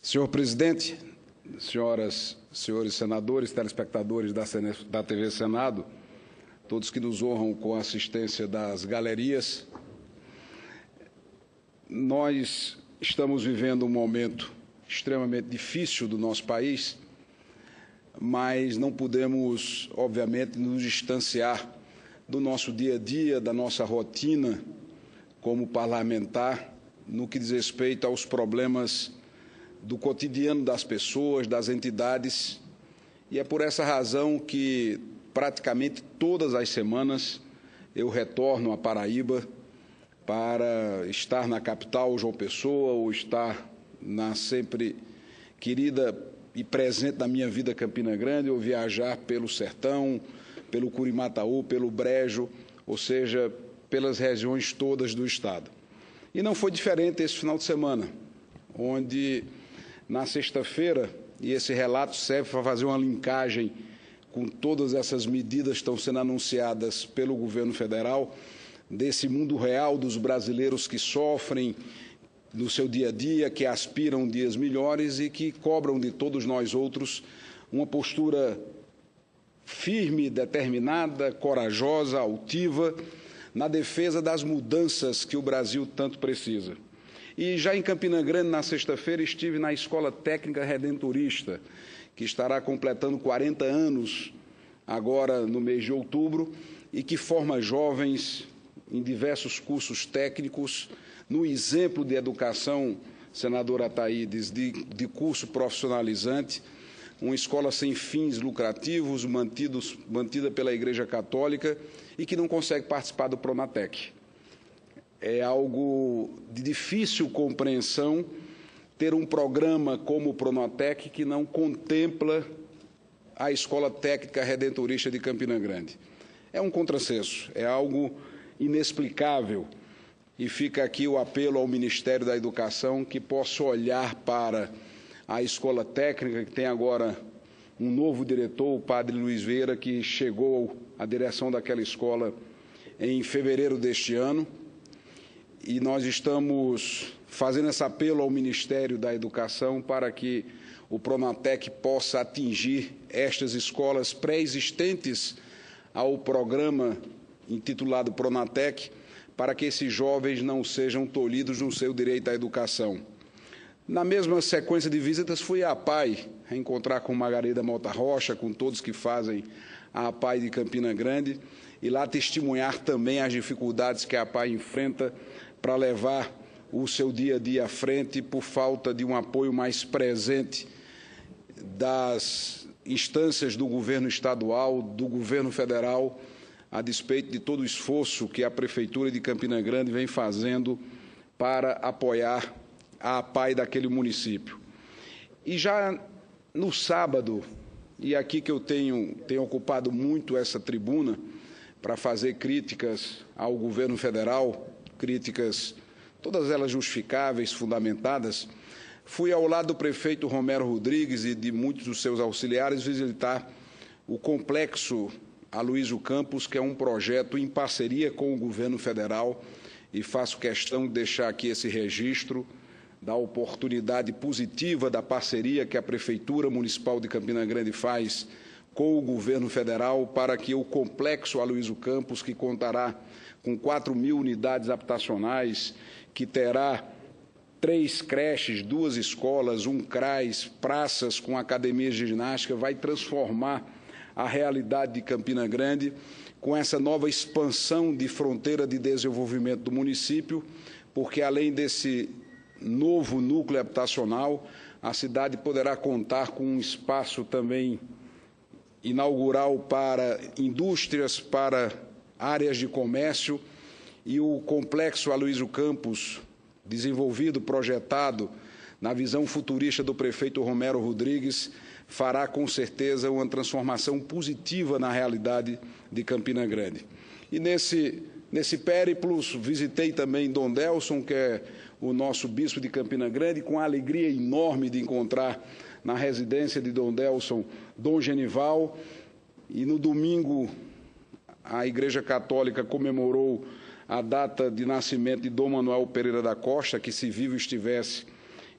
Senhor presidente, senhoras, senhores senadores, telespectadores da TV Senado, todos que nos honram com a assistência das galerias, nós estamos vivendo um momento extremamente difícil do nosso país, mas não podemos, obviamente, nos distanciar do nosso dia a dia, da nossa rotina como parlamentar, no que diz respeito aos problemas do cotidiano das pessoas, das entidades, e é por essa razão que praticamente todas as semanas eu retorno à Paraíba para estar na capital, João Pessoa, ou estar na sempre querida e presente na minha vida Campina Grande, ou viajar pelo Sertão, pelo Curimataú, pelo Brejo, ou seja, pelas regiões todas do Estado. E não foi diferente esse final de semana, onde, na sexta-feira, e esse relato serve para fazer uma linkagem com todas essas medidas que estão sendo anunciadas pelo governo federal, desse mundo real dos brasileiros que sofrem no seu dia a dia, que aspiram dias melhores e que cobram de todos nós outros uma postura firme, determinada, corajosa, altiva, na defesa das mudanças que o Brasil tanto precisa. E já em Campina Grande, na sexta-feira, estive na Escola Técnica Redentorista, que estará completando 40 anos agora no mês de outubro e que forma jovens em diversos cursos técnicos, no exemplo de educação, senadora Ataídes, de curso profissionalizante, uma escola sem fins lucrativos, mantida pela Igreja Católica e que não consegue participar do Pronatec. É algo de difícil compreensão ter um programa como o Pronatec que não contempla a Escola Técnica Redentorista de Campina Grande. É um contrassenso, é algo inexplicável. E fica aqui o apelo ao Ministério da Educação que possa olhar para a Escola Técnica, que tem agora um novo diretor, o padre Luiz Vieira, que chegou à direção daquela escola em fevereiro deste ano. E nós estamos fazendo esse apelo ao Ministério da Educação para que o Pronatec possa atingir estas escolas pré-existentes ao programa intitulado Pronatec, para que esses jovens não sejam tolhidos no seu direito à educação. Na mesma sequência de visitas, fui à APAE, reencontrar com Margarida Mota Rocha, com todos que fazem a APAE de Campina Grande, e lá testemunhar também as dificuldades que a APAE enfrenta para levar o seu dia a dia à frente por falta de um apoio mais presente das instâncias do governo estadual, do governo federal, a despeito de todo o esforço que a Prefeitura de Campina Grande vem fazendo para apoiar a APAE daquele município. E já no sábado, e aqui que eu tenho ocupado muito essa tribuna para fazer críticas ao governo federal, críticas todas elas justificáveis, fundamentadas, fui ao lado do prefeito Romero Rodrigues e de muitos dos seus auxiliares visitar o complexo Aloysio Campos, que é um projeto em parceria com o governo federal, e faço questão de deixar aqui esse registro da oportunidade positiva da parceria que a Prefeitura Municipal de Campina Grande faz com o governo federal para que o complexo Aloysio Campos, que contará com 4.000 unidades habitacionais, que terá 3 creches, 2 escolas, um CRAS, praças com academias de ginástica, vai transformar a realidade de Campina Grande com essa nova expansão de fronteira de desenvolvimento do município, porque além desse novo núcleo habitacional, a cidade poderá contar com um espaço também inaugural para indústrias, para áreas de comércio, e o complexo Aloysio Campos, desenvolvido, projetado na visão futurista do prefeito Romero Rodrigues, fará com certeza uma transformação positiva na realidade de Campina Grande. E nesse périplo visitei também Dom Delson, que é o nosso bispo de Campina Grande, com a alegria enorme de encontrar na residência de Dom Delson Dom Genival. E no domingo a Igreja Católica comemorou a data de nascimento de Dom Manuel Pereira da Costa, que se vivo estivesse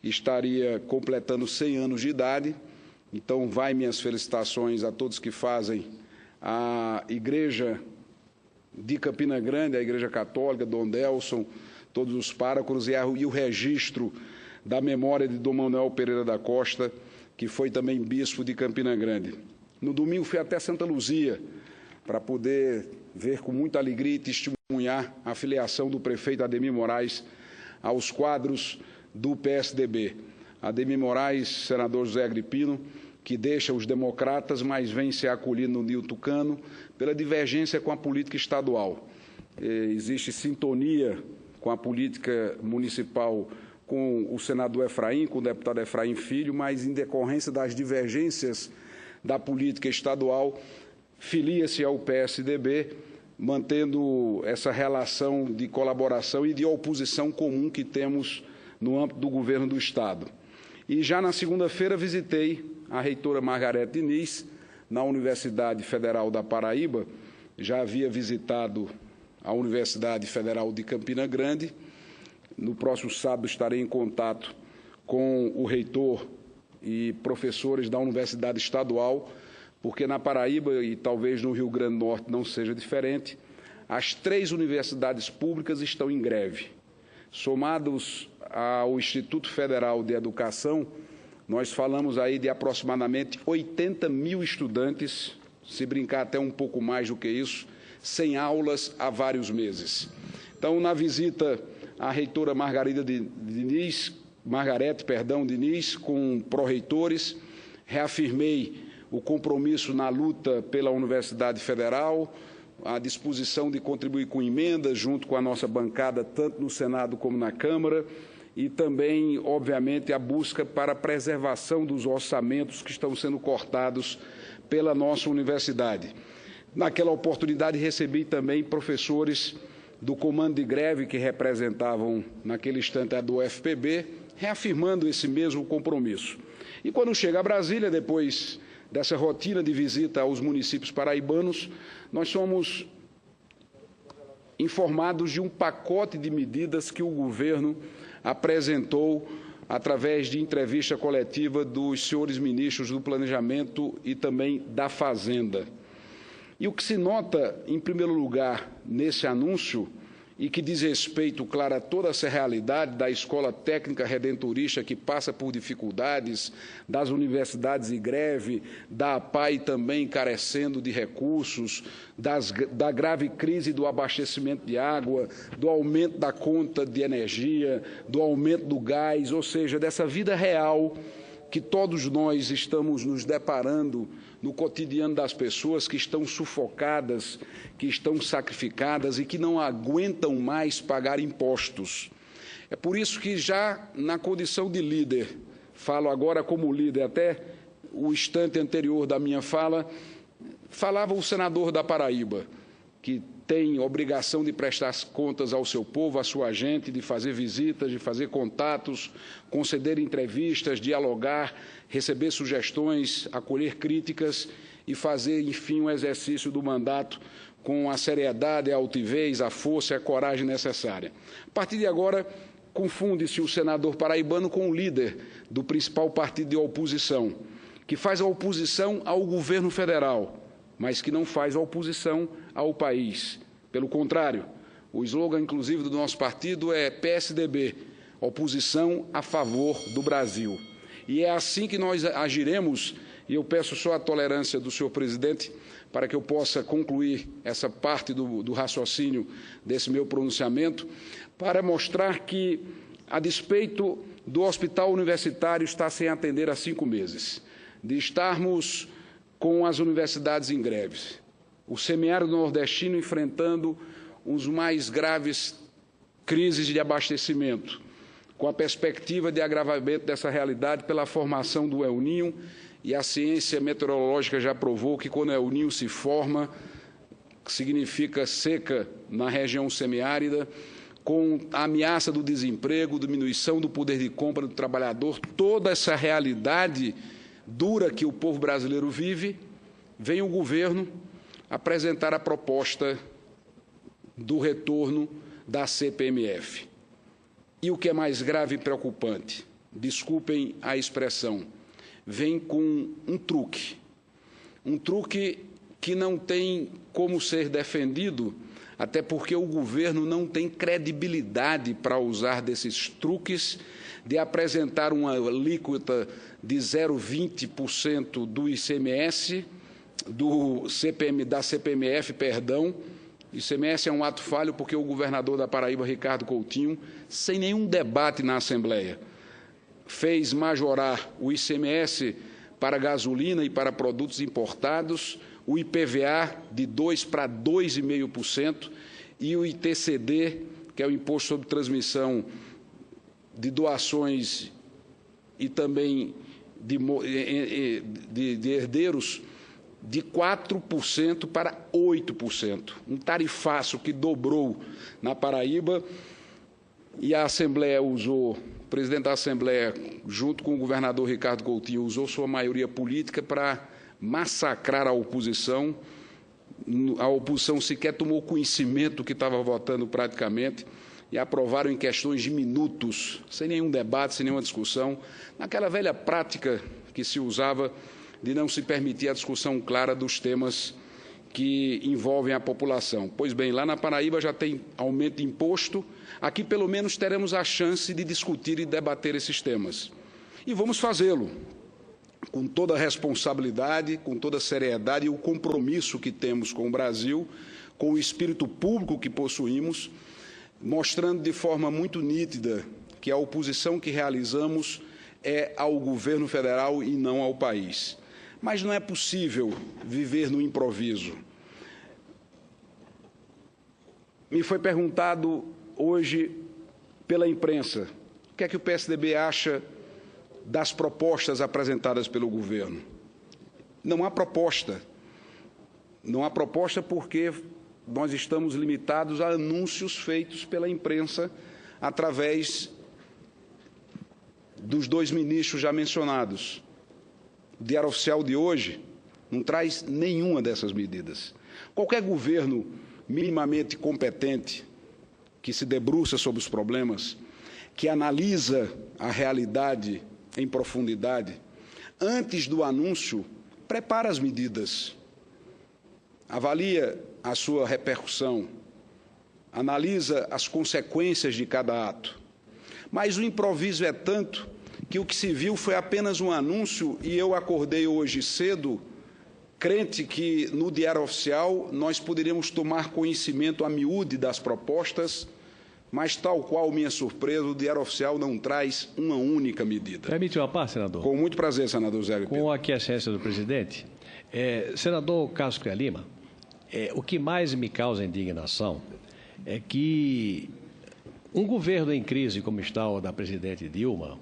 estaria completando 100 anos de idade. Então, vai minhas felicitações a todos que fazem a Igreja de Campina Grande, a Igreja Católica, Dom Delson, todos os párocos e o registro da memória de Dom Manuel Pereira da Costa, que foi também bispo de Campina Grande. No domingo fui até Santa Luzia para poder ver com muita alegria e testemunhar a filiação do prefeito Ademir Moraes aos quadros do PSDB. Ademir Moraes, senador José Agripino, que deixa os democratas, mas vem ser acolhido no Ninho Tucano pela divergência com a política estadual. Existe sintonia com a política municipal com o senador Efraim, com o deputado Efraim Filho, mas em decorrência das divergências da política estadual, filia-se ao PSDB, mantendo essa relação de colaboração e de oposição comum que temos no âmbito do governo do Estado. E já na segunda-feira visitei a reitora Margarete Diniz, na Universidade Federal da Paraíba. Já havia visitado a Universidade Federal de Campina Grande. No próximo sábado estarei em contato com o reitor e professores da Universidade Estadual, porque na Paraíba e talvez no Rio Grande do Norte não seja diferente, as 3 universidades públicas estão em greve. Somados ao Instituto Federal de Educação, nós falamos aí de aproximadamente 80 mil estudantes, se brincar até um pouco mais do que isso, sem aulas há vários meses. Então, na visita à reitora Margarete Diniz, com pró-reitores, reafirmei o compromisso na luta pela Universidade Federal, a disposição de contribuir com emendas junto com a nossa bancada, tanto no Senado como na Câmara, e também, obviamente, a busca para a preservação dos orçamentos que estão sendo cortados pela nossa universidade. Naquela oportunidade, recebi também professores do comando de greve que representavam, naquele instante, a do UFPB, reafirmando esse mesmo compromisso. E quando chega a Brasília, depois dessa rotina de visita aos municípios paraibanos, nós somos informados de um pacote de medidas que o governo apresentou através de entrevista coletiva dos senhores ministros do Planejamento e também da Fazenda. E o que se nota, em primeiro lugar, nesse anúncio, e que diz respeito, claro, a toda essa realidade da Escola Técnica Redentorista, que passa por dificuldades, das universidades em greve, da APAE também carecendo de recursos, da grave crise do abastecimento de água, do aumento da conta de energia, do aumento do gás, ou seja, dessa vida real que todos nós estamos nos deparando no cotidiano das pessoas que estão sufocadas, que estão sacrificadas e que não aguentam mais pagar impostos. É por isso que já na condição de líder, falo agora como líder, até o instante anterior da minha fala, falava o senador da Paraíba, que tem obrigação de prestar contas ao seu povo, à sua gente, de fazer visitas, de fazer contatos, conceder entrevistas, dialogar, receber sugestões, acolher críticas e fazer, enfim, um exercício do mandato com a seriedade, a altivez, a força e a coragem necessária. A partir de agora, confunde-se o senador paraibano com o líder do principal partido de oposição, que faz a oposição ao governo federal, mas que não faz a oposição ao país. Pelo contrário, o slogan, inclusive, do nosso partido é PSDB, oposição a favor do Brasil. E é assim que nós agiremos, e eu peço só a tolerância do senhor presidente para que eu possa concluir essa parte do raciocínio desse meu pronunciamento, para mostrar que, a despeito do hospital universitário estar sem atender há 5 meses, de estarmos com as universidades em greve, o semiárido nordestino enfrentando os mais graves crises de abastecimento, com a perspectiva de agravamento dessa realidade pela formação do El Niño, e a ciência meteorológica já provou que quando o El Niño se forma, significa seca na região semiárida, com a ameaça do desemprego, diminuição do poder de compra do trabalhador, toda essa realidade dura que o povo brasileiro vive, vem o governo apresentar a proposta do retorno da CPMF. E o que é mais grave e preocupante, desculpem a expressão, vem com um truque que não tem como ser defendido, até porque o governo não tem credibilidade para usar desses truques de apresentar uma alíquota de 0,20% do ICMS, da CPMF, perdão. ICMS é um ato falho porque o governador da Paraíba, Ricardo Coutinho, sem nenhum debate na Assembleia, fez majorar o ICMS para gasolina e para produtos importados, o IPVA de 2% para 2,5% e o ITCD, que é o Imposto sobre Transmissão de Doações e também de herdeiros, de 4% para 8%. Um tarifaço que dobrou na Paraíba e a Assembleia usou, o presidente da Assembleia, junto com o governador Ricardo Coutinho, usou sua maioria política para massacrar a oposição. A oposição sequer tomou conhecimento do que estava votando praticamente e aprovaram em questões de minutos, sem nenhum debate, sem nenhuma discussão, naquela velha prática que se usava de não se permitir a discussão clara dos temas que envolvem a população. Pois bem, lá na Paraíba já tem aumento de imposto, aqui pelo menos teremos a chance de discutir e debater esses temas. E vamos fazê-lo com toda a responsabilidade, com toda a seriedade e o compromisso que temos com o Brasil, com o espírito público que possuímos, mostrando de forma muito nítida que a oposição que realizamos é ao governo federal e não ao país. Mas não é possível viver no improviso. Me foi perguntado hoje pela imprensa o que é que o PSDB acha das propostas apresentadas pelo governo. Não há proposta. Não há proposta porque nós estamos limitados a anúncios feitos pela imprensa através dos dois ministros já mencionados. O Diário Oficial de hoje não traz nenhuma dessas medidas. Qualquer governo minimamente competente, que se debruça sobre os problemas, que analisa a realidade em profundidade, antes do anúncio, prepara as medidas, avalia a sua repercussão, analisa as consequências de cada ato. Mas o improviso é tanto que o que se viu foi apenas um anúncio e eu acordei hoje cedo, crente que no Diário Oficial nós poderíamos tomar conhecimento a miúde das propostas, mas, tal qual minha surpresa, o Diário Oficial não traz uma única medida. Permite uma parte, senador? Com muito prazer, senador Zé Agripino. Com a aquiescência do presidente, senador Carlos Cunha Lima, o que mais me causa indignação é que um governo em crise como está o da presidente Dilma,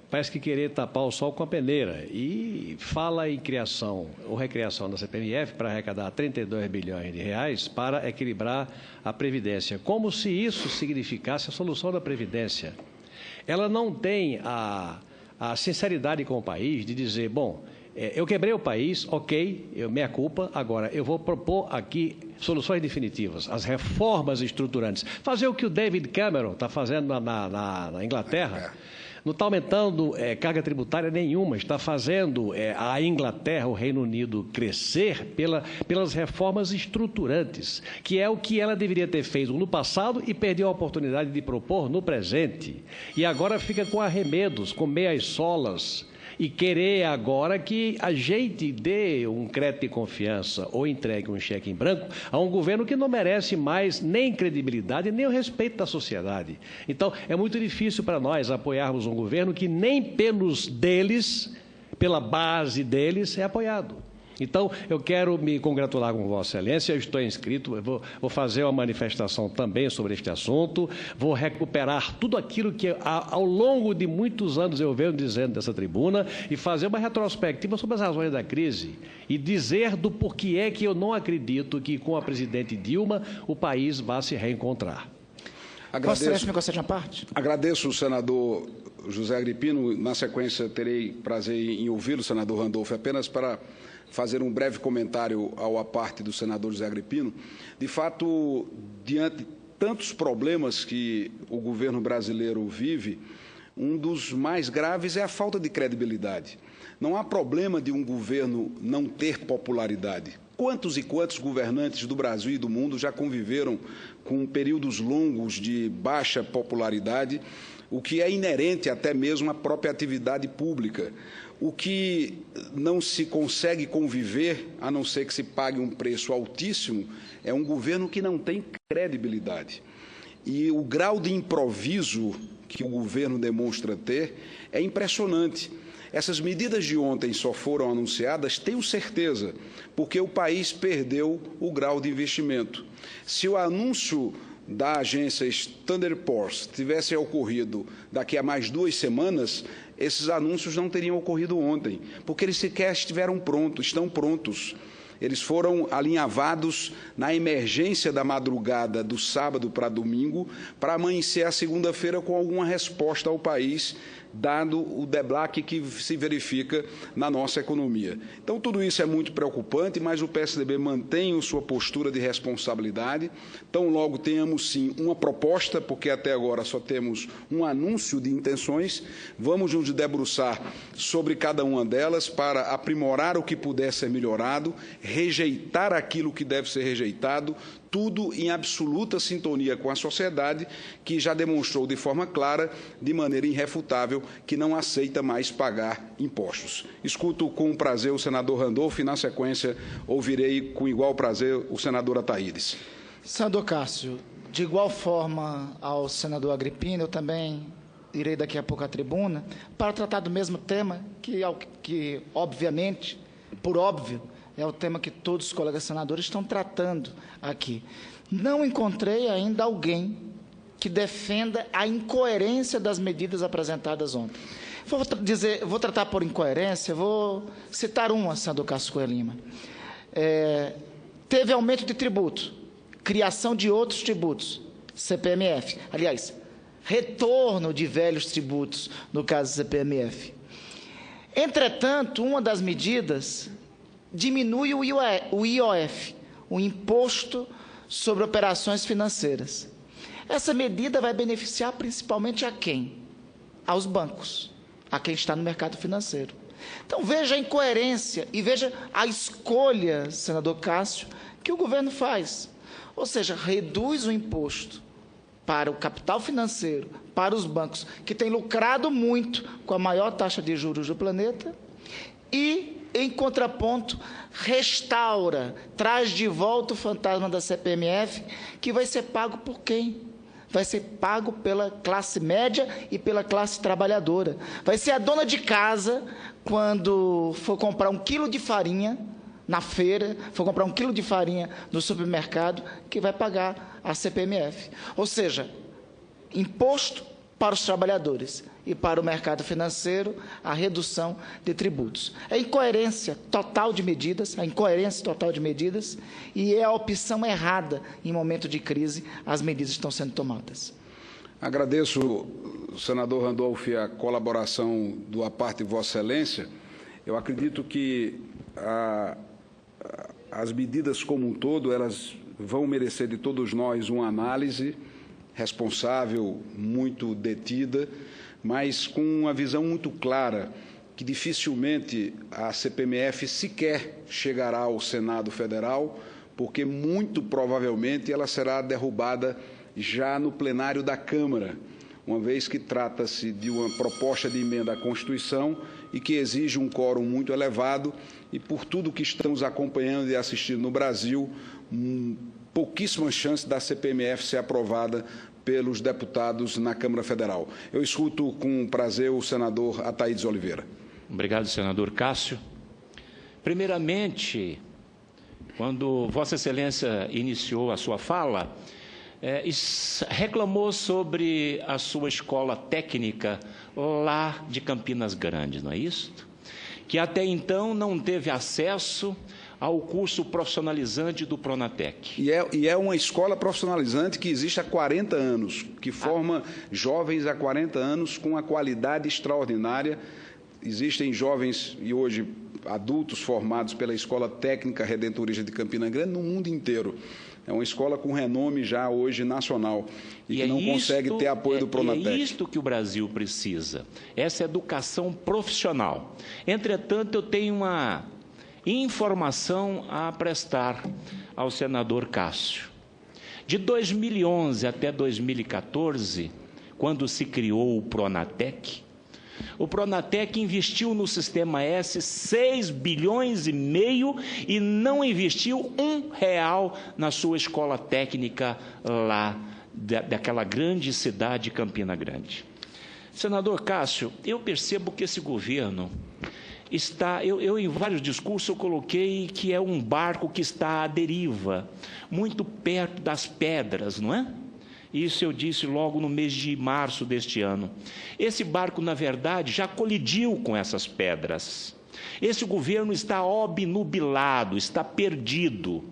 parece que querer tapar o sol com a peneira e fala em criação ou recriação da CPMF para arrecadar 32 bilhões de reais para equilibrar a Previdência, como se isso significasse a solução da Previdência. Ela não tem a sinceridade com o país de dizer, bom, eu quebrei o país, ok, minha culpa, agora eu vou propor aqui soluções definitivas, as reformas estruturantes. Fazer o que o David Cameron está fazendo na Inglaterra. Não está aumentando carga tributária nenhuma, está fazendo a Inglaterra, o Reino Unido, crescer pelas reformas estruturantes, que é o que ela deveria ter feito no passado e perdeu a oportunidade de propor no presente. E agora fica com arremedos, com meias solas, e querer agora que a gente dê um crédito de confiança ou entregue um cheque em branco a um governo que não merece mais nem credibilidade, nem o respeito da sociedade. Então, é muito difícil para nós apoiarmos um governo que nem pelos deles, pela base deles, é apoiado. Então, eu quero me congratular com Vossa Excelência, eu estou inscrito, eu vou fazer uma manifestação também sobre este assunto, vou recuperar tudo aquilo que ao longo de muitos anos eu venho dizendo dessa tribuna e fazer uma retrospectiva sobre as razões da crise e dizer do porquê é que eu não acredito que com a presidente Dilma o país vá se reencontrar. Vossa Excelência, me concede uma parte? Agradeço o senador José Agripino, na sequência terei prazer em ouvi-lo, senador Randolfo, apenas para fazer um breve comentário à parte do senador José Agripino. De fato, diante tantos problemas que o governo brasileiro vive, um dos mais graves é a falta de credibilidade. Não há problema de um governo não ter popularidade. Quantos e quantos governantes do Brasil e do mundo já conviveram com períodos longos de baixa popularidade, o que é inerente até mesmo à própria atividade pública. O que não se consegue conviver, a não ser que se pague um preço altíssimo, é um governo que não tem credibilidade. E o grau de improviso que o governo demonstra ter é impressionante. Essas medidas de ontem só foram anunciadas, tenho certeza, porque o país perdeu o grau de investimento. Se o anúncio da agência Standard & Poor's tivesse ocorrido daqui a mais 2 semanas, esses anúncios não teriam ocorrido ontem, porque eles sequer estão prontos. Eles foram alinhavados na emergência da madrugada do sábado para domingo, para amanhecer a segunda-feira com alguma resposta ao país, dado o deblaque que se verifica na nossa economia. Então, tudo isso é muito preocupante, mas o PSDB mantém sua postura de responsabilidade. Tão logo tenhamos, sim, uma proposta, porque até agora só temos um anúncio de intenções, vamos nos debruçar sobre cada uma delas para aprimorar o que puder ser melhorado, rejeitar aquilo que deve ser rejeitado, tudo em absoluta sintonia com a sociedade, que já demonstrou de forma clara, de maneira irrefutável, que não aceita mais pagar impostos. Escuto com prazer o senador Randolfo e, na sequência, ouvirei com igual prazer o senador Ataídes. Senador Cássio, de igual forma ao senador Agrippino, eu também irei daqui a pouco à tribuna, para tratar do mesmo tema, que obviamente, por óbvio, é o tema que todos os colegas senadores estão tratando aqui. Não encontrei ainda alguém que defenda a incoerência das medidas apresentadas ontem. Vou tratar por incoerência, vou citar uma, senador Cássio Cunha Lima. Teve aumento de tributo, criação de outros tributos, CPMF. Aliás, retorno de velhos tributos, no caso do CPMF. Entretanto, uma das medidas diminui o IOF, o Imposto sobre Operações Financeiras. Essa medida vai beneficiar principalmente a quem? Aos bancos, a quem está no mercado financeiro. Então, veja a incoerência e veja a escolha, senador Cássio, que o governo faz. Ou seja, reduz o imposto para o capital financeiro, para os bancos, que têm lucrado muito com a maior taxa de juros do planeta, e, em contraponto, restaura, traz de volta o fantasma da CPMF, que vai ser pago por quem? Vai ser pago pela classe média e pela classe trabalhadora. Vai ser a dona de casa, quando for comprar 1 quilo de farinha na feira, for comprar 1 quilo de farinha no supermercado, que vai pagar a CPMF. Ou seja, imposto para os trabalhadores e para o mercado financeiro, a redução de tributos. A incoerência total de medidas, e é a opção errada em momento de crise, as medidas estão sendo tomadas. Agradeço, senador Randolfo, a colaboração da parte de Vossa Excelência. Eu acredito que as medidas como um todo, elas vão merecer de todos nós uma análise responsável, muito detida, mas com uma visão muito clara que dificilmente a CPMF sequer chegará ao Senado Federal, porque muito provavelmente ela será derrubada já no plenário da Câmara, uma vez que trata-se de uma proposta de emenda à Constituição e que exige um quórum muito elevado e, por tudo que estamos acompanhando e assistindo no Brasil, pouquíssima chance da CPMF ser aprovada pelos deputados na Câmara Federal. Eu escuto com prazer o senador Ataídes Oliveira. Obrigado, senador Cássio. Primeiramente, quando Vossa Excelência iniciou a sua fala, reclamou sobre a sua escola técnica lá de Campinas Grande, não é isso? Que até então não teve acesso ao curso profissionalizante do Pronatec. E é uma escola profissionalizante que existe há 40 anos, que forma jovens há 40 anos com uma qualidade extraordinária. Existem jovens e hoje adultos formados pela Escola Técnica Redentorista de Campina Grande no mundo inteiro. É uma escola com renome já hoje nacional e que não consegue ter apoio do Pronatec. É isto que o Brasil precisa, essa educação profissional. Entretanto, eu tenho uma informação a prestar ao senador Cássio. De 2011 até 2014, quando se criou o Pronatec investiu no Sistema S 6 bilhões e meio e não investiu R$1 na sua escola técnica lá daquela grande cidade, Campina Grande. Senador Cássio, eu percebo que esse governo está, eu em vários discursos eu coloquei que é um barco que está à deriva, muito perto das pedras, não é? Isso eu disse logo no mês de março deste ano. Esse barco, na verdade, já colidiu com essas pedras. Esse governo está obnubilado, está perdido.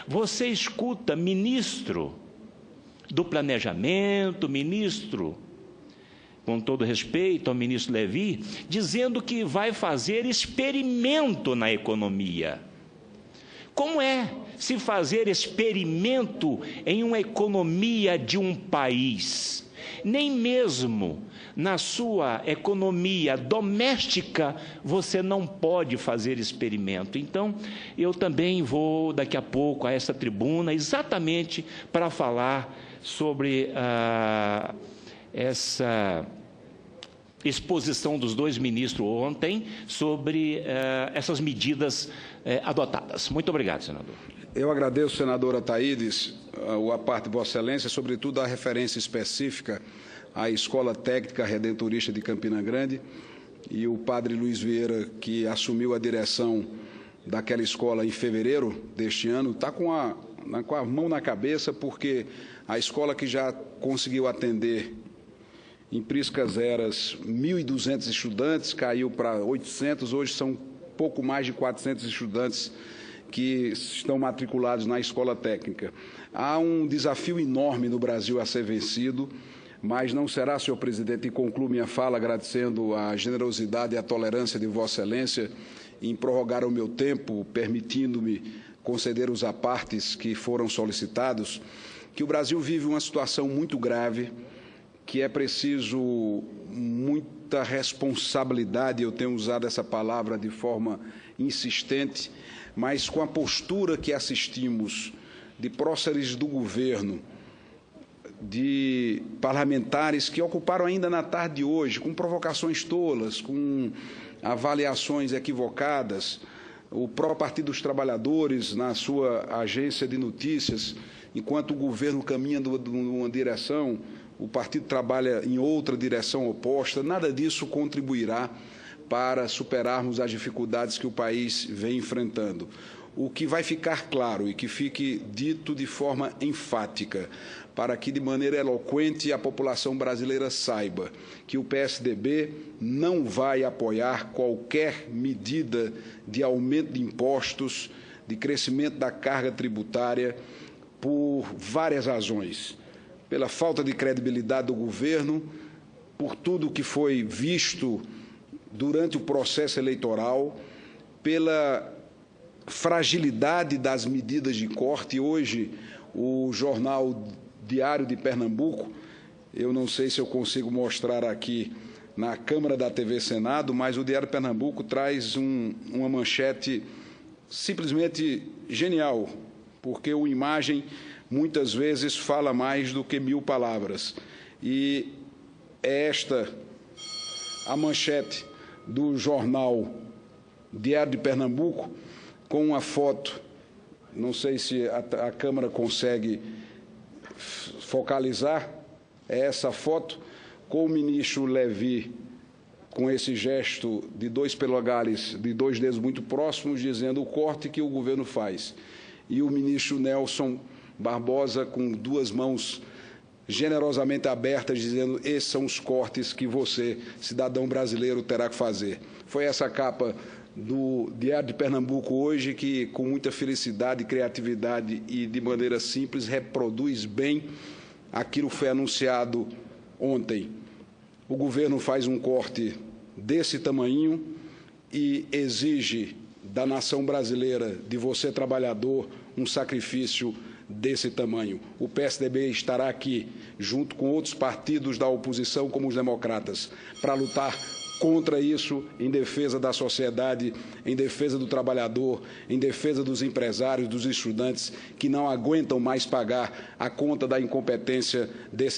Você escuta ministro do Planejamento, ministro, com todo respeito ao ministro Levi, dizendo que vai fazer experimento na economia. Como é se fazer experimento em uma economia de um país? Nem mesmo na sua economia doméstica você não pode fazer experimento. Então, eu também vou daqui a pouco a essa tribuna exatamente para falar sobre essa exposição dos dois ministros ontem sobre essas medidas adotadas. Muito obrigado, senador. Eu agradeço, senadora Thaídes, a parte de Vossa Excelência, sobretudo a referência específica à Escola Técnica Redentorista de Campina Grande e o padre Luiz Vieira, que assumiu a direção daquela escola em fevereiro deste ano, está com a mão na cabeça, porque a escola que já conseguiu atender em priscas eras 1.200 estudantes, caiu para 800, hoje são pouco mais de 400 estudantes que estão matriculados na escola técnica. Há um desafio enorme no Brasil a ser vencido, mas não será, senhor presidente, e concluo minha fala agradecendo a generosidade e a tolerância de Vossa Excelência em prorrogar o meu tempo, permitindo-me conceder os apartes que foram solicitados, que o Brasil vive uma situação muito grave, que é preciso muita responsabilidade, eu tenho usado essa palavra de forma insistente, mas com a postura que assistimos de próceres do governo, de parlamentares que ocuparam ainda na tarde de hoje, com provocações tolas, com avaliações equivocadas, o próprio Partido dos Trabalhadores, na sua agência de notícias, enquanto o governo caminha numa direção, o partido trabalha em outra direção oposta, nada disso contribuirá para superarmos as dificuldades que o país vem enfrentando. O que vai ficar claro e que fique dito de forma enfática, para que de maneira eloquente a população brasileira saiba que o PSDB não vai apoiar qualquer medida de aumento de impostos, de crescimento da carga tributária, por várias razões. Pela falta de credibilidade do governo, por tudo que foi visto durante o processo eleitoral, pela fragilidade das medidas de corte. Hoje, o jornal Diário de Pernambuco, eu não sei se eu consigo mostrar aqui na câmera da TV Senado, mas o Diário de Pernambuco traz uma manchete simplesmente genial, porque uma imagem muitas vezes fala mais do que 1000 palavras. E é esta a manchete do jornal Diário de Pernambuco, com uma foto, não sei se a câmera consegue focalizar, é essa foto, com o ministro Levi, com esse gesto de 2 polegares, de 2 dedos muito próximos, dizendo o corte que o governo faz. E o ministro Nelson Barbosa, com 2 mãos generosamente abertas, dizendo esses são os cortes que você, cidadão brasileiro, terá que fazer. Foi essa capa do Diário de Pernambuco hoje, que com muita felicidade, criatividade e de maneira simples reproduz bem aquilo que foi anunciado ontem. O governo faz um corte desse tamanho e exige da nação brasileira, de você trabalhador, um sacrifício desse tamanho. O PSDB estará aqui, junto com outros partidos da oposição, como os democratas, para lutar contra isso, em defesa da sociedade, em defesa do trabalhador, em defesa dos empresários, dos estudantes, que não aguentam mais pagar a conta da incompetência desse